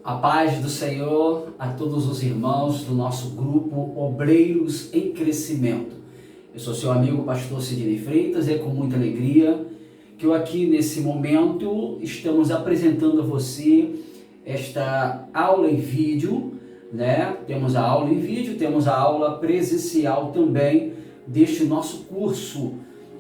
A paz do Senhor a todos os irmãos do nosso grupo Obreiros em Crescimento. Eu sou seu amigo pastor Sidney Freitas e é com muita alegria que eu aqui nesse momento estamos apresentando a você esta aula em vídeo, né? Temos a aula em vídeo, temos a aula presencial também deste nosso curso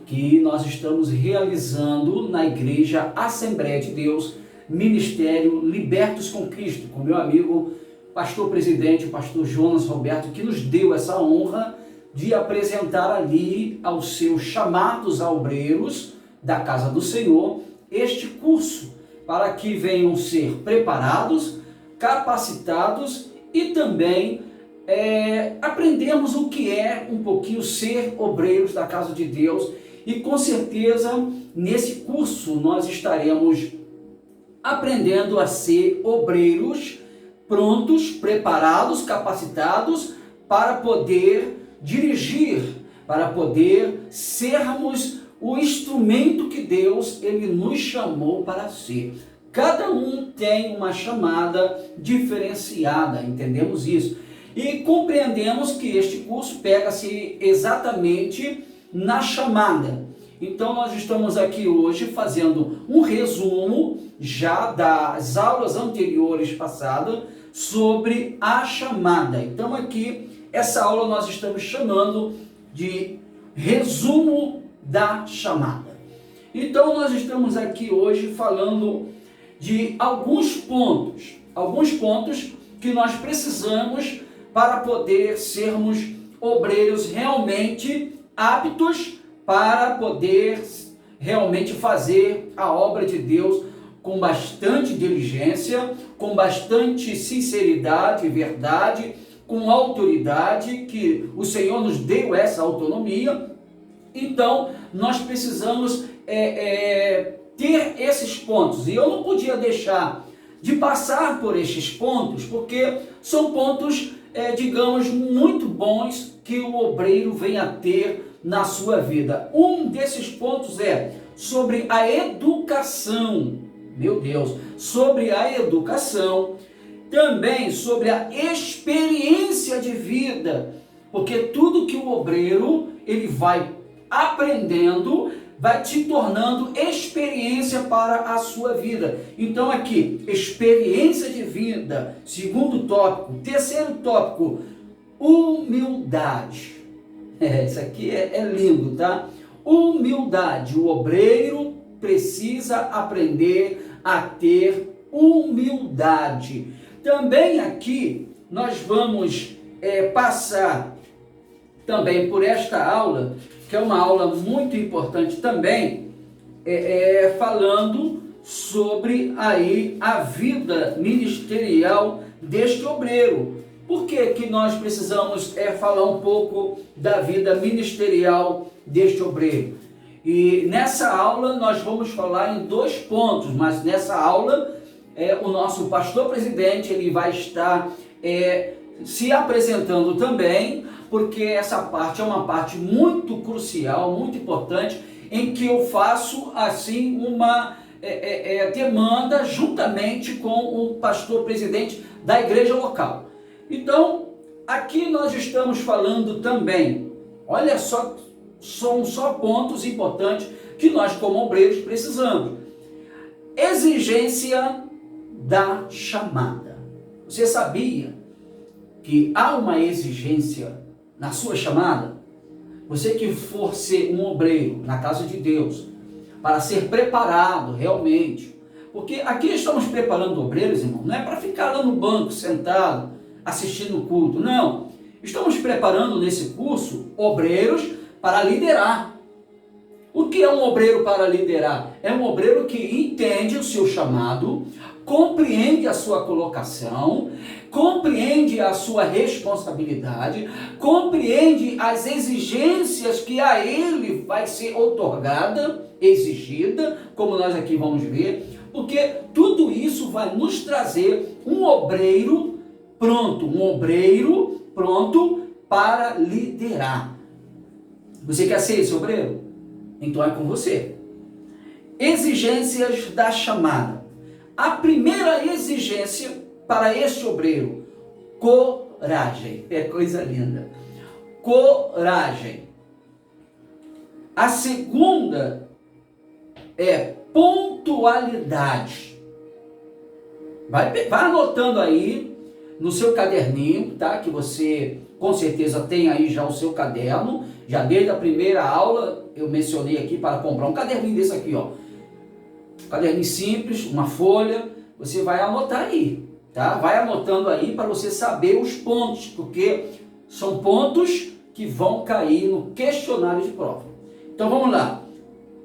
que nós estamos realizando na Igreja Assembleia de Deus, Ministério Libertos com Cristo, com meu amigo pastor presidente, o pastor Jonas Roberto, que nos deu essa honra de apresentar ali aos seus chamados obreiros da casa do Senhor este curso, para que venham ser preparados, capacitados e também aprendermos o que é um pouquinho ser obreiros da casa de Deus. E com certeza nesse curso nós estaremos aprendendo a ser obreiros prontos, preparados, capacitados para poder dirigir, para poder sermos o instrumento que Deus ele nos chamou para ser. Cada um tem uma chamada diferenciada, entendemos isso. E compreendemos que este curso pega-se exatamente na chamada. Então nós estamos aqui hoje fazendo um resumo já das aulas anteriores passadas sobre a chamada. Então aqui, essa aula nós estamos chamando de resumo da chamada. Então nós estamos aqui hoje falando de alguns pontos que nós precisamos para poder sermos obreiros realmente aptos para poder realmente fazer a obra de Deus com bastante diligência, com bastante sinceridade e verdade, com autoridade, que o Senhor nos deu essa autonomia. Então, nós precisamos ter esses pontos. E eu não podia deixar de passar por estes pontos, porque são pontos, digamos, muito bons que o obreiro vem a ter na sua vida. Um desses pontos é sobre a educação, meu Deus, sobre a educação, também sobre a experiência de vida, porque tudo que o obreiro ele vai aprendendo vai te tornando experiência para a sua vida. Então aqui, experiência de vida, segundo tópico. Terceiro tópico, humildade. Isso aqui é lindo, tá? Humildade. O obreiro precisa aprender a ter humildade. Também aqui nós vamos passar também por esta aula, que é uma aula muito importante também, falando sobre aí a vida ministerial deste obreiro. Por que que nós precisamos falar um pouco da vida ministerial deste obreiro? E nessa aula nós vamos falar em dois pontos, mas nessa aula o nosso pastor presidente ele vai estar se apresentando também, porque essa parte é uma parte muito crucial, muito importante, em que eu faço assim uma demanda juntamente com o pastor presidente da igreja local. Então, aqui nós estamos falando também, olha só, são só pontos importantes que nós como obreiros precisamos. Exigência da chamada. Você sabia que há uma exigência na sua chamada? Você que for ser um obreiro na casa de Deus, para ser preparado realmente, porque aqui estamos preparando obreiros, irmão, não é para ficar lá no banco sentado, assistindo o culto, não. Estamos preparando nesse curso obreiros para liderar. O que é um obreiro para liderar? É um obreiro que entende o seu chamado, compreende a sua colocação, compreende a sua responsabilidade, compreende as exigências que a ele vai ser outorgada, exigida, como nós aqui vamos ver, porque tudo isso vai nos trazer um obreiro pronto para liderar. Você quer ser esse obreiro? Então é com você. Exigências da chamada. A primeira exigência para este obreiro? Coragem. É coisa linda. Coragem. A segunda é pontualidade. Vai anotando aí no seu caderninho, tá? Que você com certeza tem aí já o seu caderno. Já desde a primeira aula eu mencionei aqui para comprar um caderninho desse aqui, ó. Um caderninho simples, uma folha. Você vai anotar aí, tá? Vai anotando aí para você saber os pontos, porque são pontos que vão cair no questionário de prova. Então vamos lá.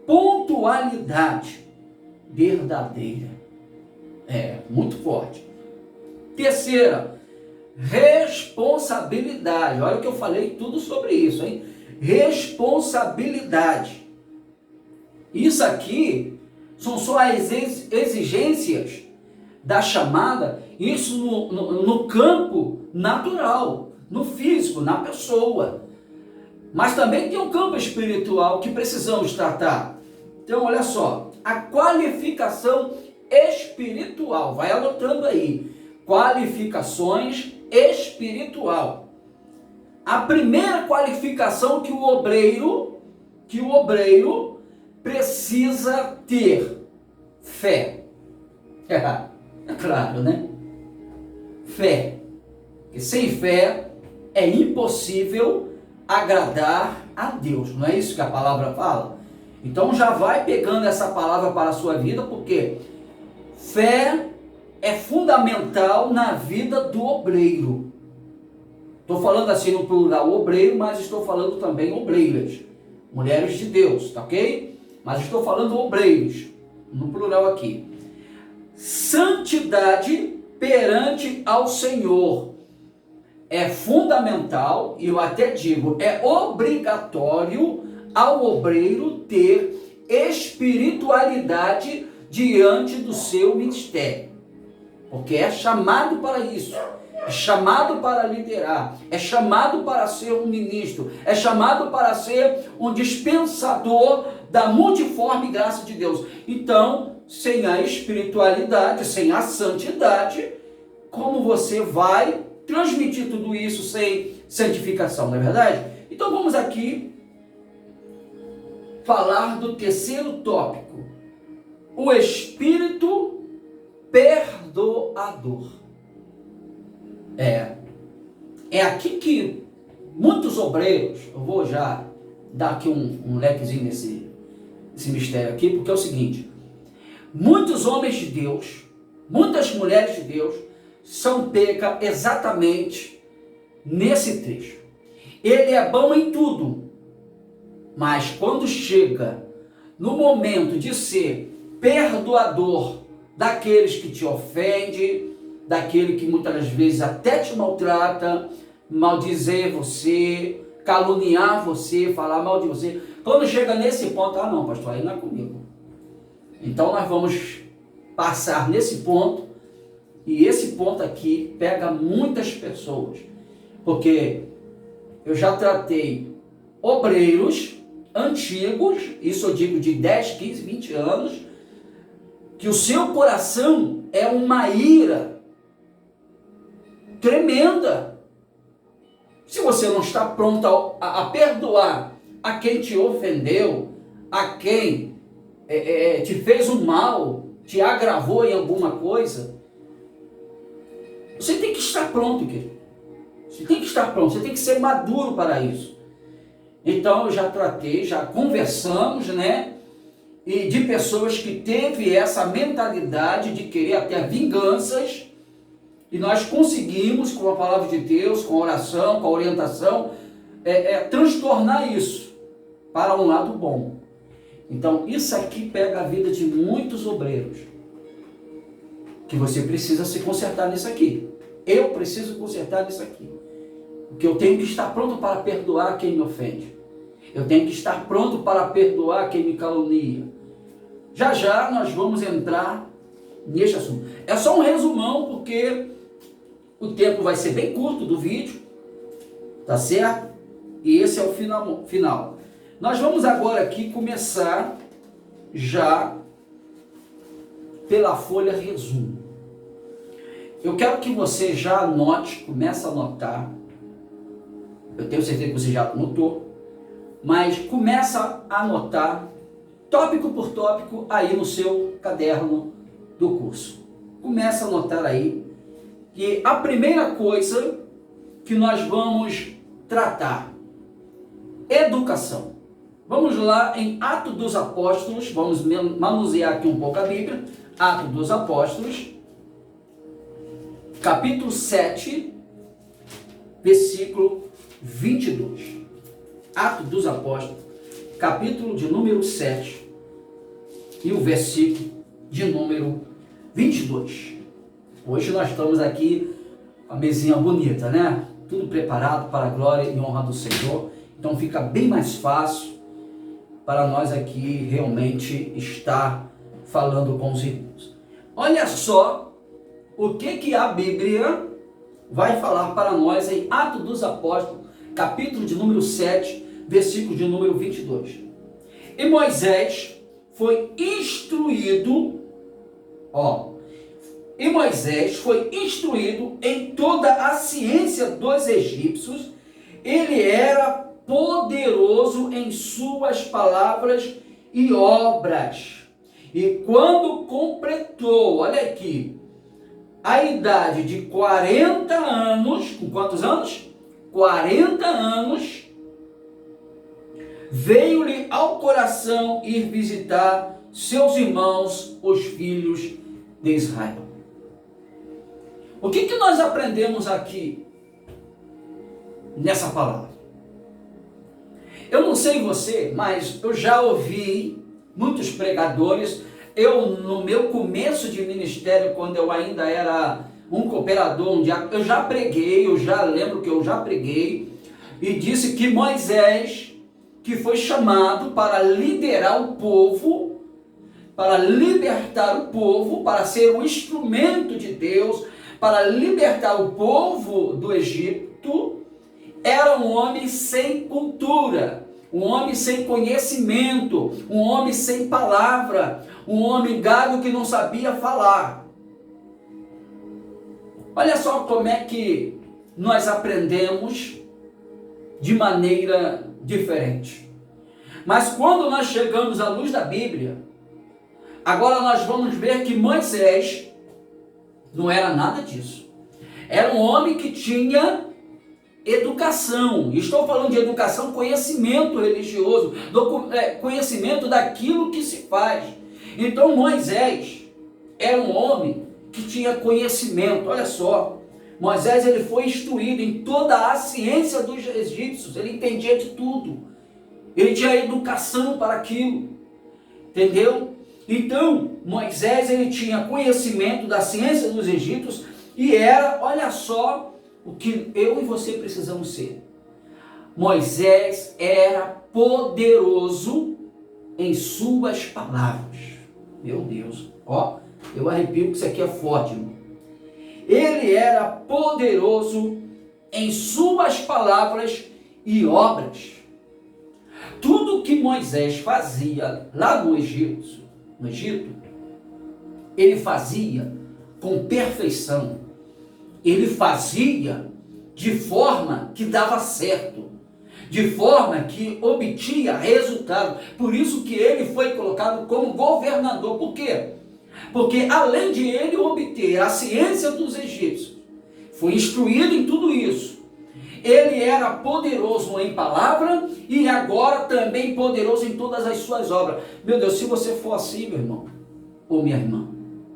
Pontualidade verdadeira. Muito forte. Terceira, responsabilidade. Olha que eu falei tudo sobre isso, hein? Responsabilidade. Isso aqui são só as exigências da chamada, isso no campo natural, no físico, na pessoa. Mas também tem um campo espiritual que precisamos tratar. Então, olha só, a qualificação espiritual, vai anotando aí, qualificações espiritual. A primeira qualificação que o obreiro precisa ter, fé. É claro, né? Fé. Porque sem fé é impossível agradar a Deus. Não é isso que a palavra fala? Então já vai pegando essa palavra para a sua vida, porque fé é fundamental na vida do obreiro. Estou falando assim no plural obreiro, mas estou falando também obreiras, mulheres de Deus, tá ok? Mas estou falando obreiros, no plural aqui. Santidade perante ao Senhor. É fundamental, e eu até digo, é obrigatório ao obreiro ter espiritualidade diante do seu ministério. Porque é chamado para isso, é chamado para liderar, é chamado para ser um ministro, é chamado para ser um dispensador da multiforme graça de Deus. Então, sem a espiritualidade, sem a santidade, como você vai transmitir tudo isso sem santificação, não é verdade? Então vamos aqui falar do terceiro tópico, o espírito perdoador. É aqui que muitos obreiros, eu vou já dar aqui um lequezinho nesse mistério aqui, porque é o seguinte, muitos homens de Deus, muitas mulheres de Deus, são pega exatamente nesse trecho. Ele é bom em tudo, mas quando chega no momento de ser perdoador daqueles que te ofendem, daquele que muitas vezes até te maltrata, maldizer você, caluniar você, falar mal de você, quando chega nesse ponto, não, pastor, aí não é comigo. Então nós vamos passar nesse ponto. E esse ponto aqui pega muitas pessoas, porque eu já tratei obreiros antigos, isso eu digo de 10, 15, 20 anos, que o seu coração é uma ira tremenda. Se você não está pronto a perdoar a quem te ofendeu, a quem te fez um mal, te agravou em alguma coisa, você tem que estar pronto, querido. Você tem que estar pronto, você tem que ser maduro para isso. Então eu já tratei, já conversamos, né? E de pessoas que teve essa mentalidade de querer até vinganças, e nós conseguimos, com a palavra de Deus, com a oração, com a orientação, transtornar isso para um lado bom. Então isso aqui pega a vida de muitos obreiros, que você precisa se consertar nisso aqui. Eu preciso consertar nisso aqui. Porque eu tenho que estar pronto para perdoar quem me ofende. Eu tenho que estar pronto para perdoar quem me calunia. Já já nós vamos entrar neste assunto. É só um resumão, porque o tempo vai ser bem curto do vídeo, tá certo? E esse é o final. Nós vamos agora aqui começar já pela folha resumo. eu quero que você já anote, comece a anotar. Eu tenho certeza que você já anotou, mas começa a anotar tópico por tópico aí no seu caderno do curso. Começa a anotar aí que a primeira coisa que nós vamos tratar, educação. Vamos lá em Atos dos Apóstolos, vamos manusear aqui um pouco a Bíblia, Atos dos Apóstolos, capítulo 7, versículo 22. Atos dos Apóstolos, capítulo de número 7 e o versículo de número 22. Hoje nós estamos aqui com a mesinha bonita, né? Tudo preparado para a glória e honra do Senhor. Então fica bem mais fácil para nós aqui realmente estar falando com os irmãos. Olha só o que a Bíblia vai falar para nós em Atos dos Apóstolos, capítulo de número 7, versículo de número 22. E Moisés foi instruído, em toda a ciência dos egípcios. Ele era poderoso em suas palavras e obras. E quando completou, olha aqui, a idade de 40 anos, com quantos anos? 40 anos, veio-lhe ao coração ir visitar seus irmãos, os filhos de Israel. O que nós aprendemos aqui nessa palavra? Eu não sei você, mas eu já ouvi muitos pregadores. Eu, no meu começo de ministério, quando eu ainda era um cooperador, eu já preguei, eu já lembro que eu já preguei, e disse que Moisés, que foi chamado para liderar o povo, para libertar o povo, para ser um instrumento de Deus, para libertar o povo do Egito, era um homem sem cultura, um homem sem conhecimento, um homem sem palavra, um homem gago que não sabia falar. Olha só como é que nós aprendemos de maneira diferente. Mas quando nós chegamos à luz da Bíblia, agora nós vamos ver que Moisés não era nada disso. Era um homem que tinha educação. Estou falando de educação, conhecimento religioso, conhecimento daquilo que se faz. Então Moisés era um homem que tinha conhecimento. Olha só, Moisés ele foi instruído em toda a ciência dos egípcios. Ele entendia de tudo. Ele tinha educação para aquilo. Entendeu? Então, Moisés ele tinha conhecimento da ciência dos egípcios e era, olha só, o que eu e você precisamos ser. Moisés era poderoso em suas palavras. Meu Deus, eu arrepio que isso aqui é forte, irmão. Ele era poderoso em suas palavras e obras. Tudo que Moisés fazia lá no Egito, ele fazia com perfeição. Ele fazia de forma que dava certo, de forma que obtinha resultado. Por isso que ele foi colocado como governador. Por quê? Porque além de ele obter a ciência dos egípcios, foi instruído em tudo isso. Ele era poderoso em palavra e agora também poderoso em todas as suas obras. Meu Deus, se você for assim, meu irmão ou minha irmã,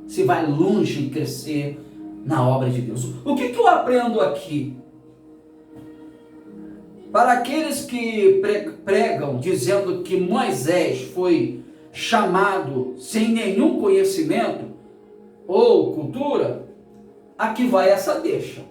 você vai longe em crescer na obra de Deus. O que eu aprendo aqui? Para aqueles que pregam dizendo que Moisés foi chamado sem nenhum conhecimento ou cultura, aqui vai essa deixa.